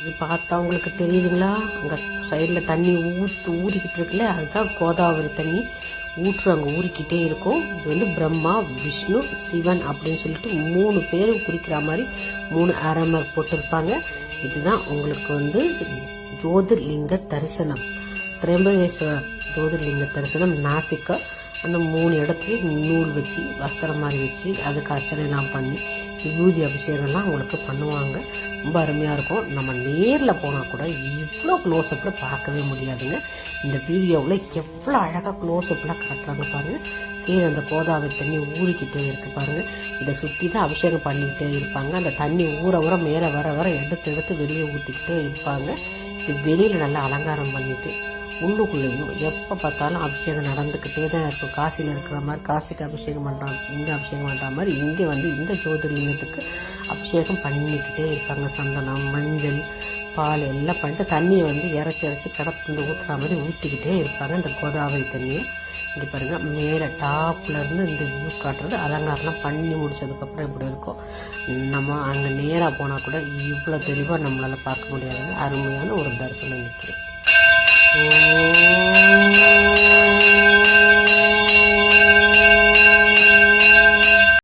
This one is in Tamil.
இது பார்த்தா உங்களுக்கு தெரியுதுங்களா? அங்கே சைடில் தண்ணி ஊறிக்கிட்டு இருக்குல்ல, அதுதான் கோதாவரி தண்ணி அங்கே ஊறிக்கிட்டே இருக்கும். இது வந்து பிரம்மா, விஷ்ணு, சிவன் அப்படின்னு சொல்லிட்டு 3 பேரும் குறிக்கிற மாதிரி 3 அரமர் போட்டிருப்பாங்க. இதுதான் உங்களுக்கு வந்து ஜோதிர்லிங்க தரிசனம். திரம்பகேஸ்வரர் ஜோதிர்லிங்க தரிசனம் நாசிக்கா. அந்த 3 இடத்துலையும் நூல் வச்சு வஸ்திரம் மாதிரி வச்சு அதுக்கு அர்ச்சனைலாம் பண்ணி விபூதி அபிஷேகம்லாம் உங்களுக்கு பண்ணுவாங்க. ரொம்ப அருமையாக இருக்கும். நம்ம நேரில் போனால் கூட இவ்வளோ க்ளோஸ்அப்பில் பார்க்கவே முடியாதுங்க. இந்த வீடியோவில் எவ்வளோ அழகாக க்ளோஸ்அப்லாம் காட்டுறாங்க பாருங்கள். கீழே அந்த கோதாவரி தண்ணி ஊறிக்கிட்டே இருக்குது பாருங்கள். இதை சுற்றி தான் அபிஷேகம் பண்ணிக்கிட்டே இருப்பாங்க. அந்த தண்ணி ஊற மேலே வர எடுத்து வெளியே ஊற்றிக்கிட்டே இருப்பாங்க. இது வெளியில் நல்லா அலங்காரம் பண்ணிட்டு உள்ளுக்குள்ளேயும் எப்போ பார்த்தாலும் அபிஷேகம் நடந்துக்கிட்டே தான் இருக்கும். காசியில் இருக்கிற மாதிரி காசிக்கு அபிஷேகம் பண்ணுறாங்க, இங்கே அபிஷேகம் பண்ணுற மாதிரி இங்கே வந்து இந்த ஜோதிர்லிங்கத்துக்கு அபிஷேகம் பண்ணிக்கிட்டே இருப்பாங்க. சந்தனம், மஞ்சள், பால் எல்லாம் பண்ணிட்டு தண்ணியை வந்து இறச்சி கடத்துந்து ஊற்றுற மாதிரி ஊற்றிக்கிட்டே இருப்பாங்க. இந்த கோதாவரி தண்ணியை இங்கே பாருங்கள், மேலே டாப்லேருந்து இந்த வியூ காட்டுறது அலங்காரம்லாம் பண்ணி முடிச்சதுக்கப்புறம் இப்படி இருக்கும். நம்ம அங்கே நேராக போனால் கூட இவ்வளோ தெளிவாக நம்மளால் பார்க்க முடியாதுங்க. அருமையான ஒரு தரிசனம் நிற்கிறது.